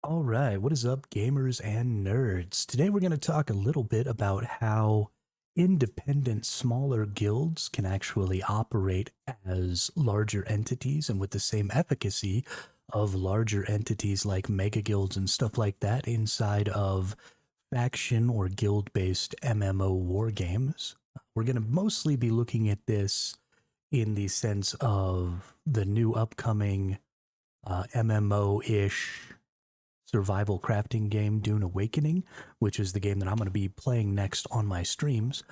All right, what is up, gamers and nerds? Today we're going to talk a little bit about how independent, smaller guilds can actually operate as larger entities and with the same efficacy of larger entities like mega guilds and stuff like that inside of faction or guild-based MMO war games. We're going to mostly be looking at this in the sense of the new upcoming MMO-ish survival crafting game Dune Awakening, which is the game that I'm going to be playing next on my streams.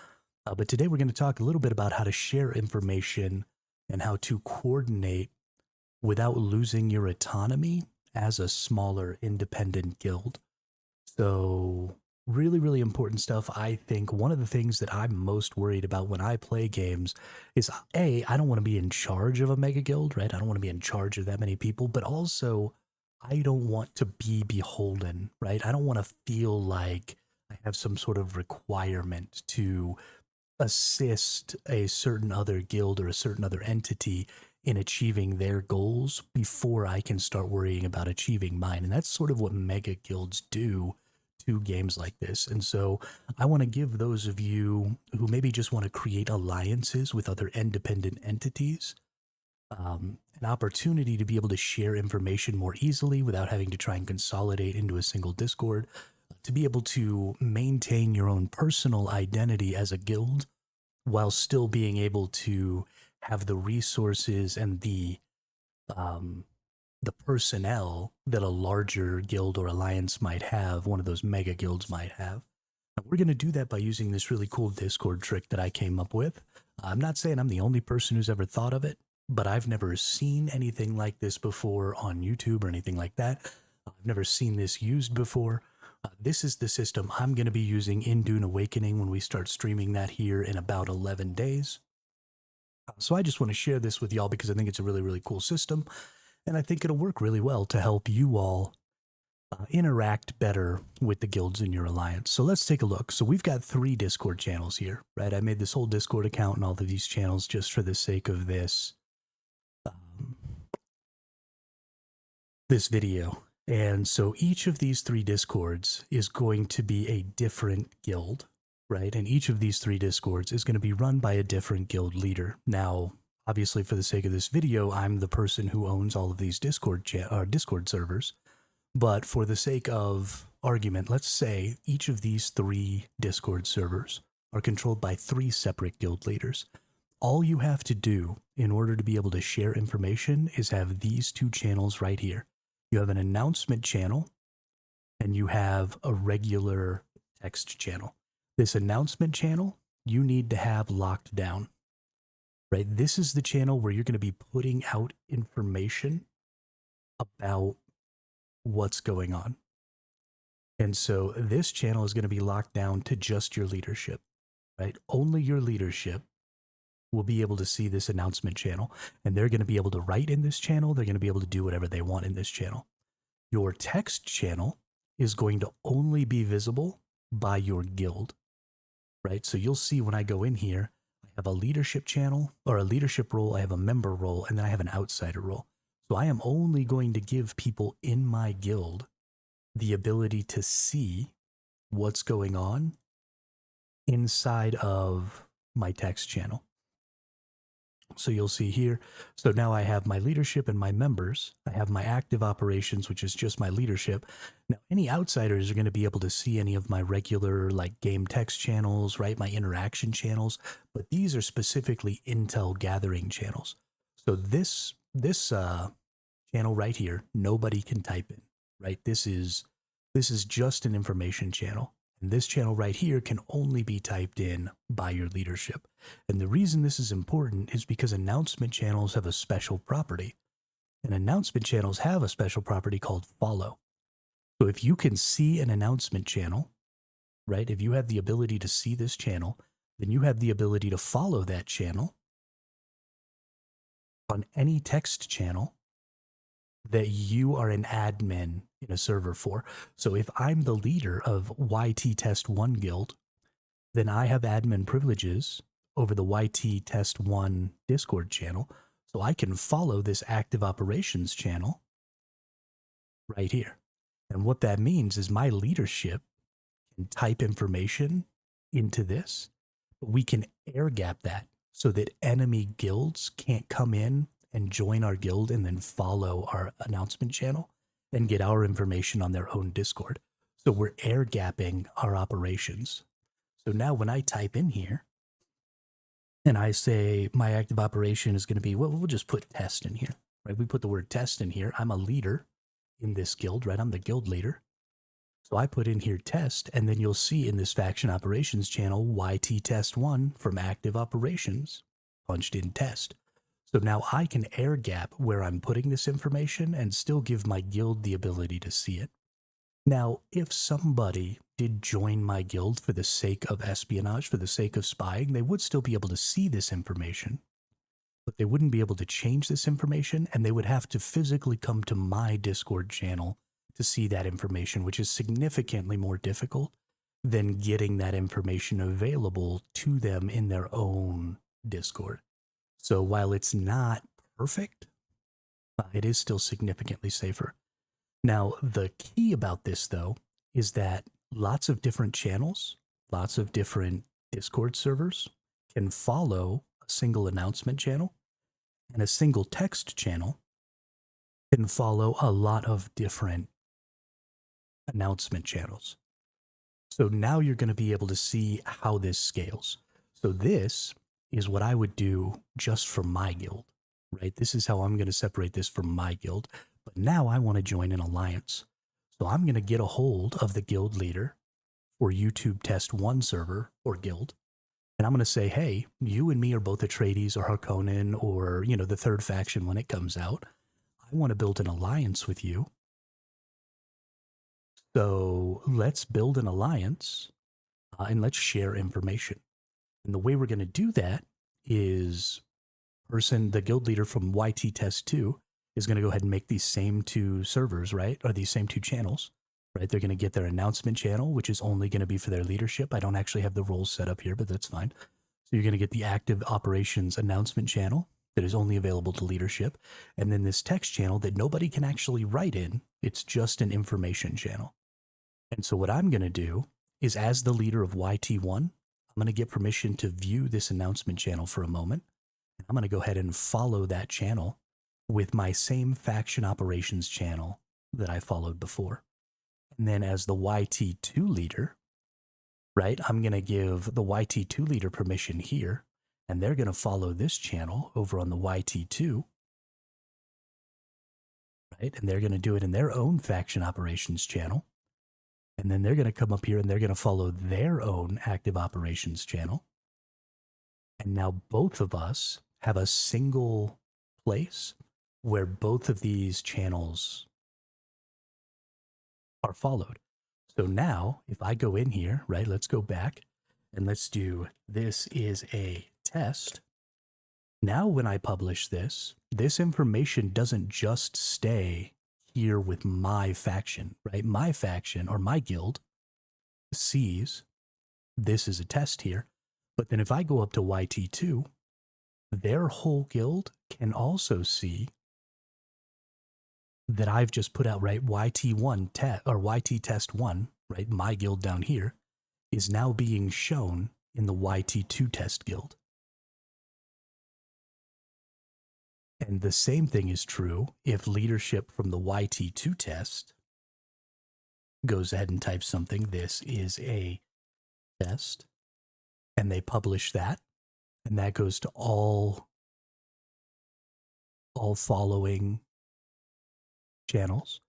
But today we're going to talk a little bit about how to share information and how to coordinate without losing your autonomy as a smaller independent guild. So, really, really important stuff. I think one of the things that I'm most worried about when I play games is I don't want to be in charge of a mega guild, right? I don't want to be in charge of that many people, but also I don't want to be beholden, right? I don't want to feel like I have some sort of requirement to assist a certain other guild or a certain other entity in achieving their goals before I can start worrying about achieving mine. And that's sort of what mega guilds do to games like this. And so I want to give those of you who maybe just want to create alliances with other independent entities an opportunity to be able to share information more easily without having to try and consolidate into a single Discord, to be able to maintain your own personal identity as a guild while still being able to have the resources and the personnel that a larger guild or alliance might have, one of those mega guilds might have. And we're going to do that by using this really cool Discord trick that I came up with. I'm not saying I'm the only person who's ever thought of it, but I've never seen anything like this before on YouTube or anything like that. I've never seen this used before. This is the system I'm going to be using in Dune Awakening when we start streaming that here in about 11 days. So I just want to share this with y'all because I think it's a really, really cool system. And I think it'll work really well to help you all interact better with the guilds in your alliance. So let's take a look. So we've got 3 Discord channels here, right? I made this whole Discord account and all of these channels just for the sake of this video. And so each of these 3 Discords is going to be a different guild, right? And each of these 3 Discords is going to be run by a different guild leader. Now, obviously, for the sake of this video, I'm the person who owns all of these Discord servers. But for the sake of argument, let's say each of these 3 Discord servers are controlled by 3 separate guild leaders. All you have to do in order to be able to share information is have these 2 channels right here. You have an announcement channel and you have a regular text channel. This announcement channel you need to have locked down, right? This is the channel where you're going to be putting out information about what's going on. And so this channel is going to be locked down to just your leadership, right? Only your leadership will be able to see this announcement channel, and they're going to be able to write in this channel. They're going to be able to do whatever they want in this channel. Your text channel is going to only be visible by your guild, right? So you'll see when I go in here, I have a leadership channel or a leadership role, I have a member role, and then I have an outsider role. So I am only going to give people in my guild the ability to see what's going on inside of my text channel. So you'll see here, so now I have my leadership and my members. I have my active operations, which is just my leadership. Now, any outsiders are going to be able to see any of my regular like game text channels, right? My interaction channels, but these are specifically intel gathering channels. So this channel right here, nobody can type in, right? This is just an information channel. And this channel right here can only be typed in by your leadership. And the reason this is important is because announcement channels have a special property. And announcement channels have a special property called follow. So if you can see an announcement channel, right, if you have the ability to see this channel, then you have the ability to follow that channel on any text channel that you are an admin in a server for. So if I'm the leader of YT Test 1 guild, then I have admin privileges over the YT Test 1 Discord channel, so I can follow this active operations channel right here. And what that means is my leadership can type information into this, but we can air gap that so that enemy guilds can't come in and join our guild and then follow our announcement channel and get our information on their own Discord. So we're air gapping our operations. So now when I type in here and I say my active operation is going to be, well, we'll just put test in here, right? We put the word test in here. I'm a leader in this guild, right? I'm the guild leader. So I put in here test, and then you'll see in this faction operations channel, YT test 1 from active operations, punched in test. So now I can air gap where I'm putting this information and still give my guild the ability to see it. Now, if somebody did join my guild for the sake of espionage, for the sake of spying, they would still be able to see this information, but they wouldn't be able to change this information, and they would have to physically come to my Discord channel to see that information, which is significantly more difficult than getting that information available to them in their own Discord. So while it's not perfect, it is still significantly safer. Now, the key about this, though, is that lots of different channels, lots of different Discord servers can follow a single announcement channel, and a single text channel can follow a lot of different announcement channels. So now you're going to be able to see how this scales. So this is what I would do just for my guild, right? This is how I'm going to separate this from my guild. But now I want to join an alliance. So I'm going to get a hold of the guild leader for YouTube Test 1 server or guild. And I'm going to say, hey, you and me are both Atreides or Harkonnen or, the third faction when it comes out. I want to build an alliance with you. So let's build an alliance and let's share information. And the way we're going to do that is the guild leader from YT Test 2 is going to go ahead and make these same two servers, right? Or these same two channels, right? They're going to get their announcement channel, which is only going to be for their leadership. I don't actually have the roles set up here, but that's fine. So you're going to get the active operations announcement channel that is only available to leadership. And then this text channel that nobody can actually write in. It's just an information channel. And so what I'm going to do is, as the leader of YT1, I'm going to get permission to view this announcement channel for a moment. And I'm going to go ahead and follow that channel with my same faction operations channel that I followed before. And then as the YT2 leader, right, I'm going to give the YT2 leader permission here, and they're going to follow this channel over on the YT2, right? And they're going to do it in their own faction operations channel. And then they're going to come up here and they're going to follow their own active operations channel. And now both of us have a single place where both of these channels are followed. So now if I go in here, right, let's go back and let's do, this is a test. Now when I publish this, this information doesn't just stay here with my faction, right? My faction or my guild sees this is a test here. But then if I go up to YT2, their whole guild can also see that I've just put out, right? YT1 or YT test 1, right? My guild down here is now being shown in the YT2 test guild. And the same thing is true if leadership from the YT2 test goes ahead and types something, this is a test, and they publish that, and that goes to all following channels.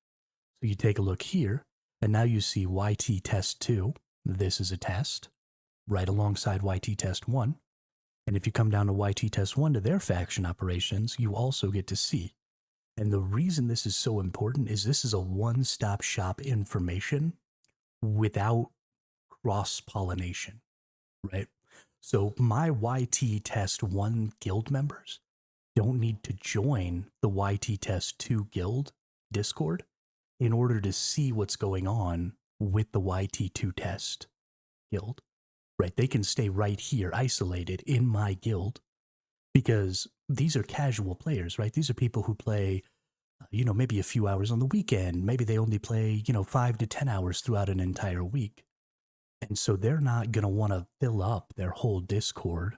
So you take a look here, and now you see YT test 2, this is a test, right alongside YT test 1. And if you come down to YT test 1 to their faction operations, you also get to see. And the reason this is so important is this is a one-stop shop information without cross-pollination, right? So my YT test 1 guild members don't need to join the YT test 2 guild Discord in order to see what's going on with the YT2 test guild. Right, they can stay right here isolated in my guild because these are casual players, right? These are people who play maybe a few hours on the weekend. Maybe they only play, 5 to 10 hours throughout an entire week. And so they're not going to want to fill up their whole Discord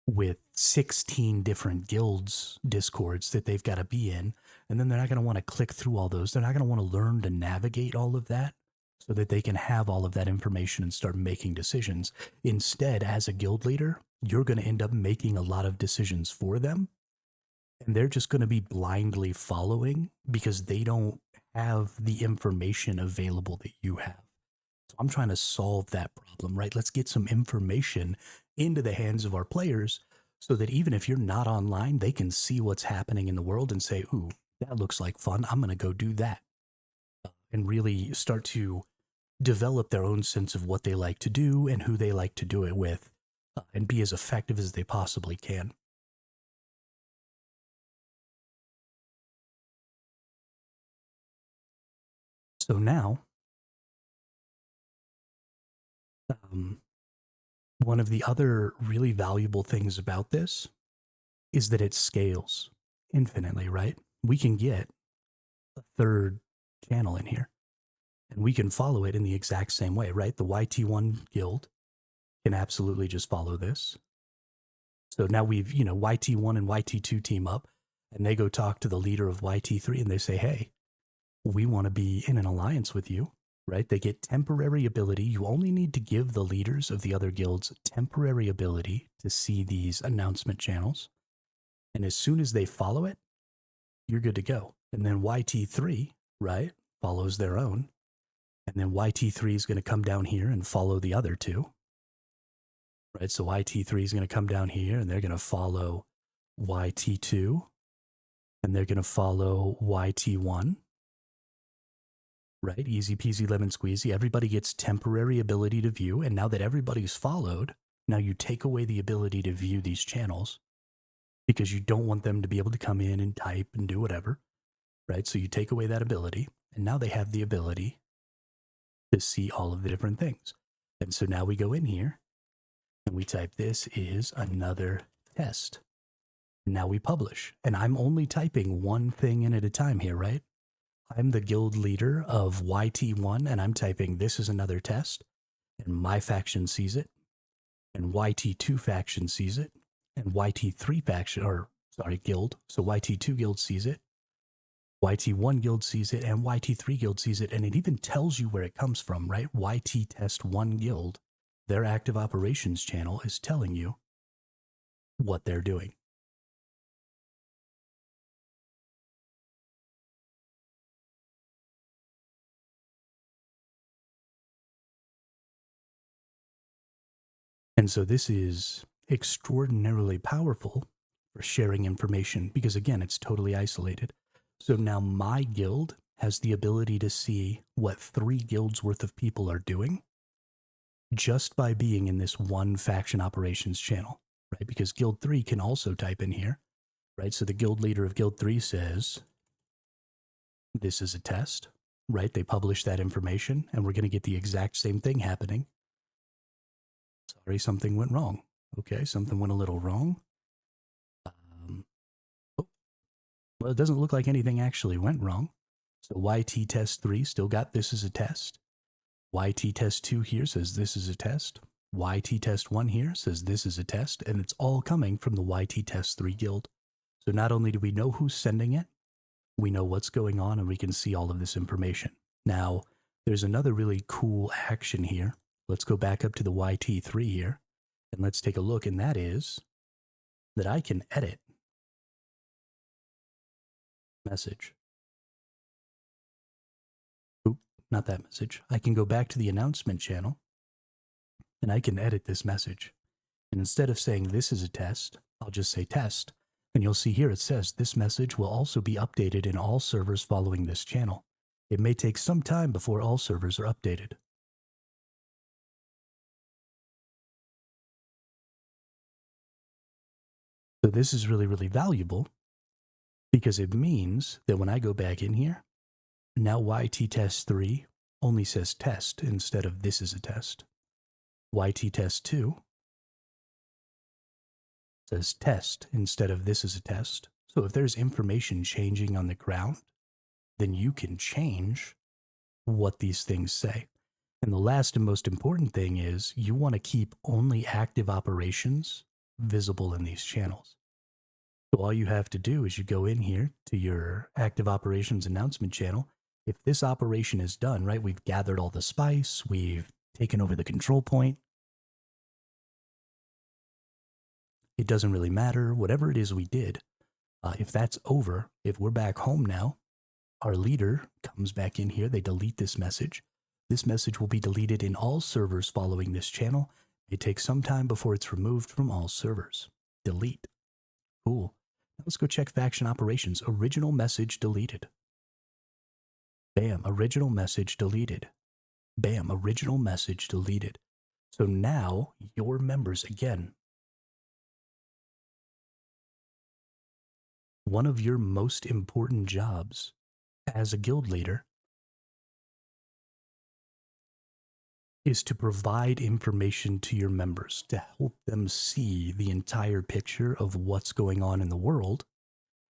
with 16 different guilds discords that they've got to be in, and then they're not going to want to click through all those. They're not going to want to learn to navigate all of that so that they can have all of that information and start making decisions. Instead, as a guild leader, you're going to end up making a lot of decisions for them, and they're just going to be blindly following because they don't have the information available that you have. So I'm trying to solve that problem, right? Let's get some information into the hands of our players so that even if you're not online, they can see what's happening in the world and say, ooh, that looks like fun. I'm going to go do that. And really start to develop their own sense of what they like to do and who they like to do it with, and be as effective as they possibly can. So now, one of the other really valuable things about this is that it scales infinitely, right? We can get a third channel in here and we can follow it in the exact same way, right? The YT1 guild can absolutely just follow this. So now we've, YT1 and YT2 team up and they go talk to the leader of YT3 and they say, hey, we want to be in an alliance with you, right? They get temporary ability. You only need to give the leaders of the other guilds temporary ability to see these announcement channels. And as soon as they follow it, you're good to go. And then YT3, right, follows their own. And then YT3 is going to come down here and follow the other two, right? So YT3 is going to come down here and they're going to follow YT2 and they're going to follow YT1, right? Easy peasy lemon squeezy. Everybody gets temporary ability to view. And now that everybody's followed, now you take away the ability to view these channels because you don't want them to be able to come in and type and do whatever, right? So you take away that ability and now they have the ability to see all of the different things. And so now we go in here and we type, this is another test. And now we publish. And I'm only typing one thing in at a time here, right? I'm the guild leader of YT1 and I'm typing, this is another test. And my faction sees it. And YT2 faction sees it. And YT3 faction, guild. So YT2 guild sees it. YT1 guild sees it and YT3 guild sees it, and it even tells you where it comes from, right? YT test 1 guild, their active operations channel is telling you what they're doing. And so this is extraordinarily powerful for sharing information because, again, it's totally isolated. So now my guild has the ability to see what 3 guilds worth of people are doing just by being in this one faction operations channel, right? Because Guild 3 can also type in here, right? So the guild leader of Guild 3 says, this is a test, right? They publish that information and we're going to get the exact same thing happening. Sorry, something went wrong. Okay, something went a little wrong. Well, it doesn't look like anything actually went wrong. So YT test 3 still got this as a test. YT test 2 here says this is a test. YT test 1 here says this is a test. And it's all coming from the YT test 3 guild. So not only do we know who's sending it, we know what's going on and we can see all of this information. Now, there's another really cool action here. Let's go back up to the YT3 here and let's take a look. And that is that I can edit message. Oop, not that message. I can go back to the announcement channel and I can edit this message. And instead of saying this is a test, I'll just say test. And you'll see here it says this message will also be updated in all servers following this channel. It may take some time before all servers are updated. So this is really, really valuable because it means that when I go back in here, now YT test 3 only says test instead of this is a test. YT test 2 says test instead of this is a test. So if there's information changing on the ground, then you can change what these things say. And the last and most important thing is you want to keep only active operations visible in these channels. So all you have to do is you go in here to your active operations announcement channel. If this operation is done, right, we've gathered all the spice, we've taken over the control point. It doesn't really matter, whatever it is we did. If that's over, if we're back home now, our leader comes back in here, they delete this message. This message will be deleted in all servers following this channel. It takes some time before it's removed from all servers. Delete. Cool. Now let's go check faction operations. Original message deleted. Bam, original message deleted. Bam, original message deleted. So now your members, again, one of your most important jobs as a guild leader is to provide information to your members to help them see the entire picture of what's going on in the world.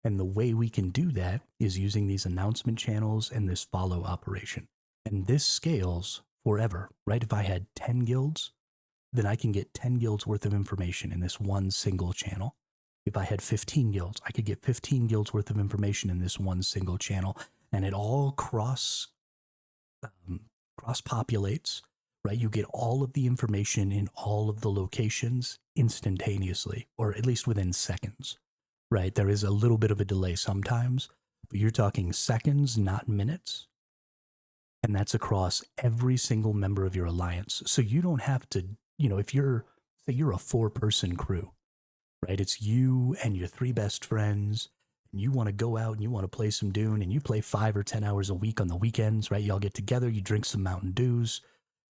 And the way we can do that is using these announcement channels and this follow operation. And this scales forever, right? If I had 10 guilds, then I can get 10 guilds worth of information in this one single channel. If I had 15 guilds, I could get 15 guilds worth of information in this one single channel. And it all cross-populates, right? You get all of the information in all of the locations instantaneously, or at least within seconds, right? There is a little bit of a delay sometimes, but you're talking seconds, not minutes. And that's across every single member of your alliance. So you don't have to, if you're, say you're a 4-person crew, right? It's you and your 3 best friends, and you want to go out and you want to play some Dune, and you play 5 or 10 hours a week on the weekends, right? Y'all get together, you drink some Mountain Dews,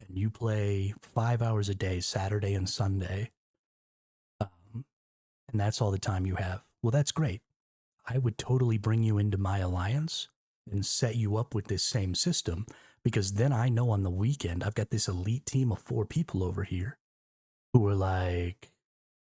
and you play 5 hours a day, Saturday and Sunday. And that's all the time you have. Well, that's great. I would totally bring you into my alliance and set you up with this same system, because then I know on the weekend I've got this elite team of 4 people over here who are like,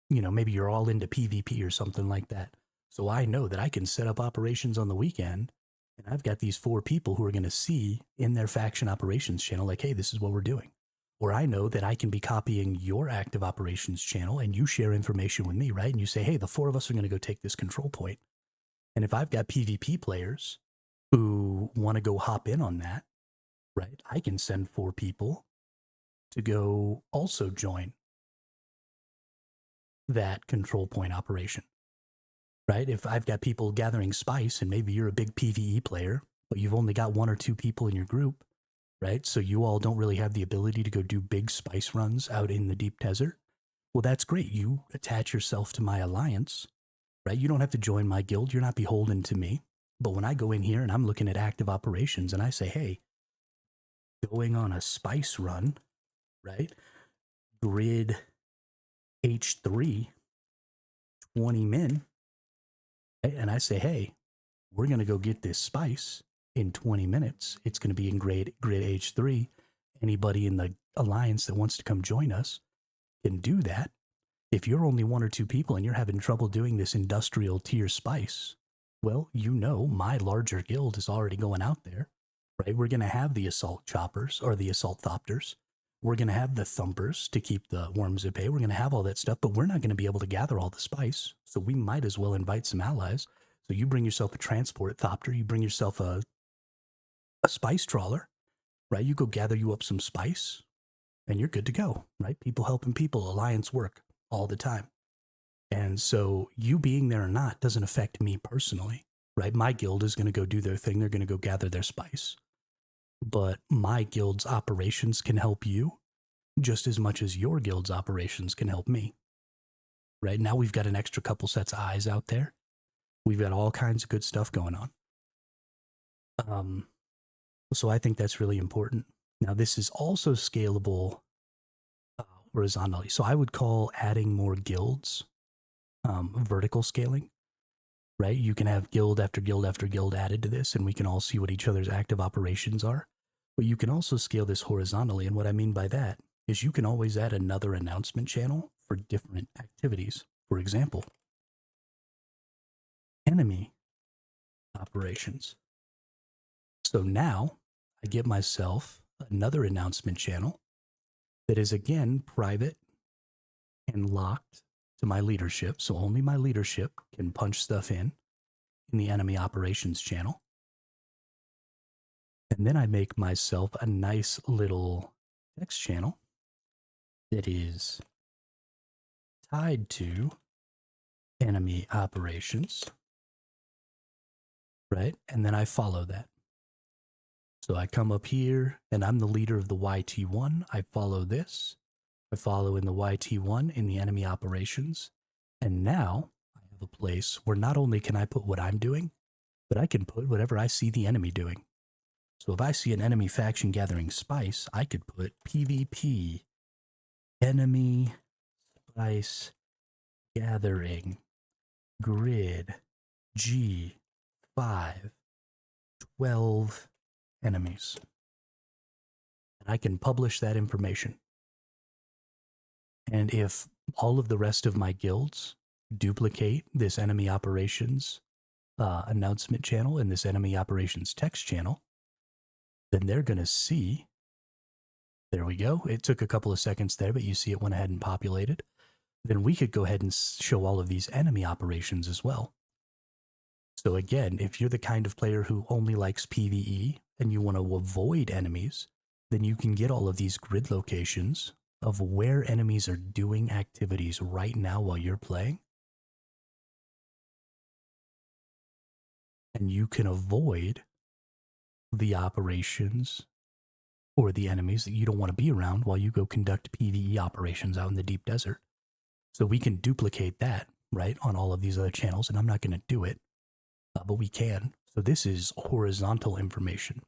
maybe you're all into PvP or something like that. So I know that I can set up operations on the weekend, and I've got these 4 people who are going to see in their faction operations channel, like, hey, this is what we're doing. Or I know that I can be copying your active operations channel and you share information with me, right? And you say, hey, the 4 of us are going to go take this control point. And if I've got PvP players who want to go hop in on that, right, I can send 4 people to go also join that control point operation, right? If I've got people gathering spice and maybe you're a big PvE player, but you've only got 1 or 2 people in your group, right? So you all don't really have the ability to go do big spice runs out in the deep desert. Well, that's great. You attach yourself to my alliance, right? You don't have to join my guild. You're not beholden to me. But when I go in here and I'm looking at active operations and I say, hey, going on a spice run, right? Grid H3, 20 min. And I say, hey, we're going to go get this spice in 20 minutes. It's going to be in grid H3. Anybody in the alliance that wants to come join us can do that. If you're only 1 or 2 people and you're having trouble doing this industrial tier spice, well, my larger guild is already going out there, right? We're going to have the assault choppers or the assault thopters. We're going to have the thumpers to keep the worms at bay. We're going to have all that stuff, but we're not going to be able to gather all the spice. So we might as well invite some allies. So you bring yourself a transport thopter, you bring yourself a spice trawler, right? You go gather you up some spice and you're good to go, right? People helping people, alliance work all the time. And so you being there or not doesn't affect me personally, right? My guild is going to go do their thing. They're going to go gather their spice. But my guild's operations can help you just as much as your guild's operations can help me, right? Now we've got an extra couple sets of eyes out there. We've got all kinds of good stuff going on. So I think that's really important. Now, this is also scalable horizontally. So I would call adding more guilds vertical scaling, right? You can have guild after guild after guild added to this, and we can all see what each other's active operations are. But you can also scale this horizontally. And what I mean by that is you can always add another announcement channel for different activities. For example, enemy operations. So now I get myself another announcement channel that is again private and locked to my leadership. So only my leadership can punch stuff in the enemy operations channel. And then I make myself a nice little text channel that is tied to enemy operations, right? And then I follow that. So I come up here and I'm the leader of the YT1. I follow this. I follow in the YT1 in the enemy operations. And now I have a place where not only can I put what I'm doing, but I can put whatever I see the enemy doing. So if I see an enemy faction gathering spice, I could put PvP, enemy spice gathering, grid, G5, 12 enemies. And I can publish that information. And if all of the rest of my guilds duplicate this enemy operations announcement channel and this enemy operations text channel, then they're going to see, there we go. It took a couple of seconds there, but you see it went ahead and populated. Then we could go ahead and show all of these enemy operations as well. So again, if you're the kind of player who only likes PvE and you want to avoid enemies, then you can get all of these grid locations of where enemies are doing activities right now while you're playing. And you can avoid the operations or the enemies that you don't want to be around while you go conduct PvE operations out in the deep desert. So we can duplicate that, right, on all of these other channels, and I'm not going to do it, but we can. So this is horizontal information.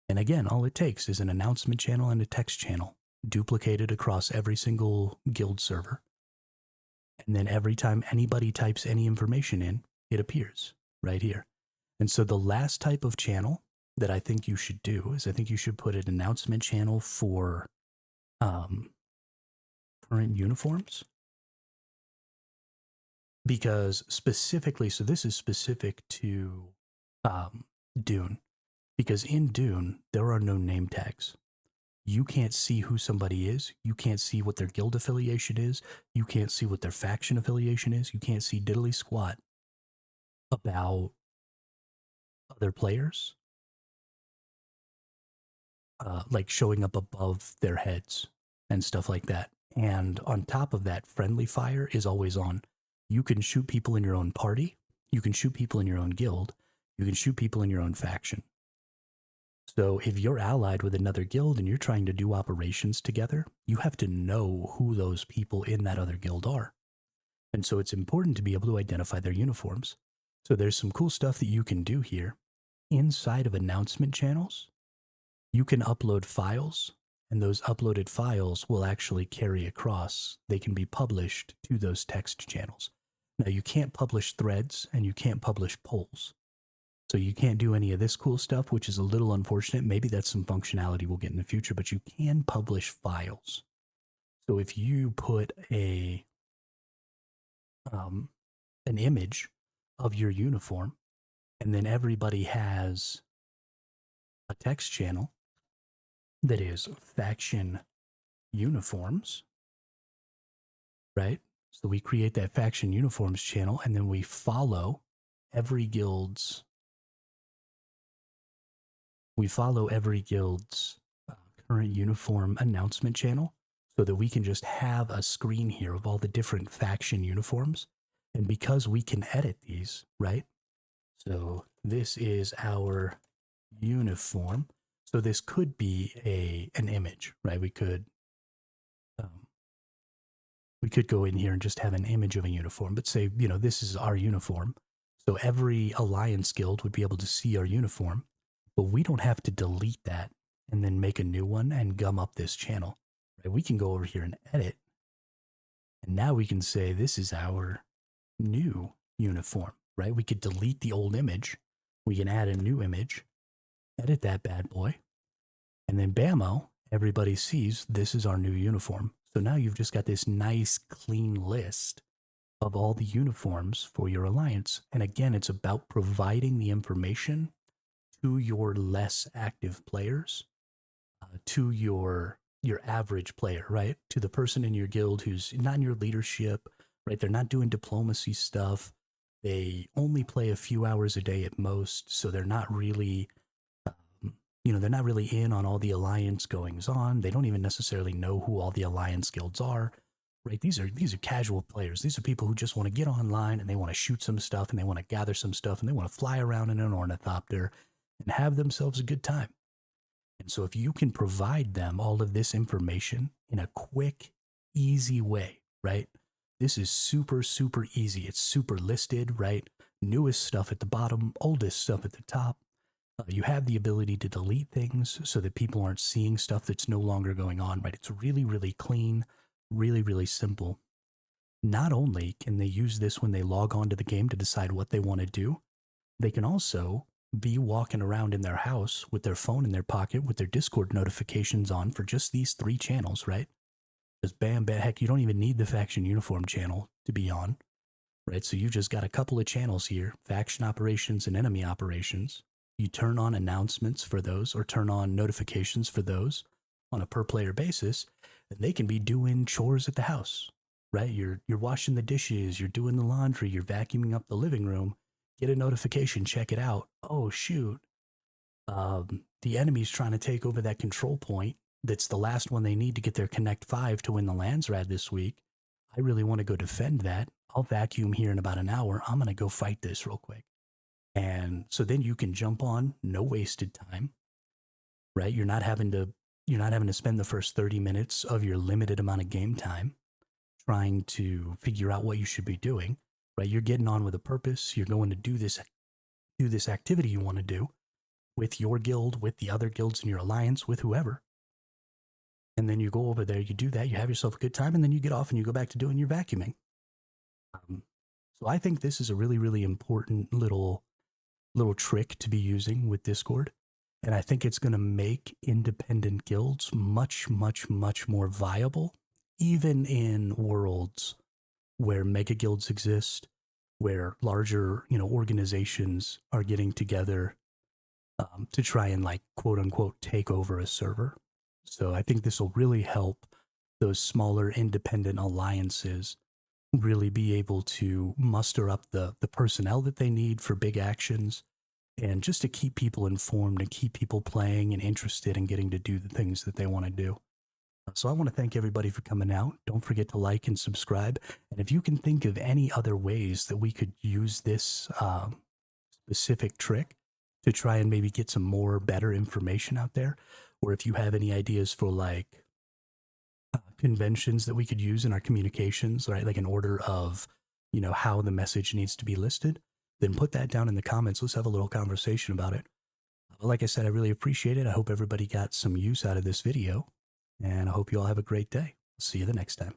And again, all it takes is an announcement channel and a text channel duplicated across every single guild server. And then every time anybody types any information in, it appears right here. And so the last type of channel that I think you should do is I think you should put an announcement channel for current uniforms. Because specifically, so this is specific to Dune. Because in Dune, there are no name tags. You can't see who somebody is. You can't see what their guild affiliation is. You can't see what their faction affiliation is. You can't see diddly squat about other players, like showing up above their heads and stuff like that. And on top of that, friendly fire is always on. You can shoot people in your own party. You can shoot people in your own guild. You can shoot people in your own faction. So if you're allied with another guild and you're trying to do operations together, you have to know who those people in that other guild are. And so it's important to be able to identify their uniforms. So there's some cool stuff that you can do here. Inside of announcement channels, you can upload files, and those uploaded files will actually carry across. They can be published to those text channels. Now, you can't publish threads, and you can't publish polls. So you can't do any of this cool stuff, which is a little unfortunate. Maybe that's some functionality we'll get in the future, but you can publish files. So if you put an image of your uniform, and then everybody has a text channel that is faction uniforms, right? So we create that faction uniforms channel, and then we follow every guild's current uniform announcement channel, so that we can just have a screen here of all the different faction uniforms. And because we can edit these, right? So this is our uniform. So this could be an image, right? We could go in here and just have an image of a uniform, but say, this is our uniform. So every alliance guild would be able to see our uniform, but we don't have to delete that and then make a new one and gum up this channel, right? We can go over here and edit. And now we can say, this is our new uniform, right? We could delete the old image. We can add a new image, edit that bad boy, and then bammo, everybody sees this is our new uniform. So now you've just got this nice clean list of all the uniforms for your alliance. And again, it's about providing the information to your less active players, to your average player, right? To the person in your guild who's not in your leadership, right? They're not doing diplomacy stuff. They only play a few hours a day at most, so they're not really they're not really in on all the alliance goings on. They don't even necessarily know who all the alliance guilds are, right? These are casual players. These are people who just want to get online and they want to shoot some stuff and they want to gather some stuff and they want to fly around in an ornithopter and have themselves a good time. And so if you can provide them all of this information in a quick, easy way, right? This is super, super easy. It's super listed, right? Newest stuff at the bottom, oldest stuff at the top. You have the ability to delete things so that people aren't seeing stuff that's no longer going on, right? It's really, really clean, really, really simple. Not only can they use this when they log on to the game to decide what they want to do, they can also be walking around in their house with their phone in their pocket with their Discord notifications on for just these 3 channels, right? Just bam, bam. Heck, you don't even need the faction uniform channel to be on, right? So you just got a couple of channels here, faction operations and enemy operations. You turn on announcements for those or turn on notifications for those on a per player basis, and they can be doing chores at the house, right? You're washing the dishes, you're doing the laundry, you're vacuuming up the living room, get a notification, check it out. Oh, shoot. The enemy's trying to take over that control point. That's the last one they need to get their Connect 5 to win the Landsrad this week. I really want to go defend that. I'll vacuum here in about an hour. I'm going to go fight this real quick. And so then you can jump on, no wasted time, right? You're not having to spend the first 30 minutes of your limited amount of game time trying to figure out what you should be doing, right? You're getting on with a purpose. You're going to do this activity you want to do with your guild, with the other guilds in your alliance, with whoever. And then you go over there, you do that, you have yourself a good time, and then you get off and you go back to doing your vacuuming. So I think this is a really, really important little trick to be using with Discord. And I think it's going to make independent guilds much, much, much more viable, even in worlds where mega guilds exist, where larger, organizations are getting together to try and like quote unquote take over a server. So I think this will really help those smaller independent alliances really be able to muster up the personnel that they need for big actions and just to keep people informed and keep people playing and interested in getting to do the things that they want to do. So I want to thank everybody for coming out. Don't forget to like and subscribe. And if you can think of any other ways that we could use this specific trick to try and maybe get some more better information out there, or if you have any ideas for like conventions that we could use in our communications, right? Like an order of, how the message needs to be listed, then put that down in the comments. Let's have a little conversation about it. Like I said, I really appreciate it. I hope everybody got some use out of this video, and I hope you all have a great day. See you the next time.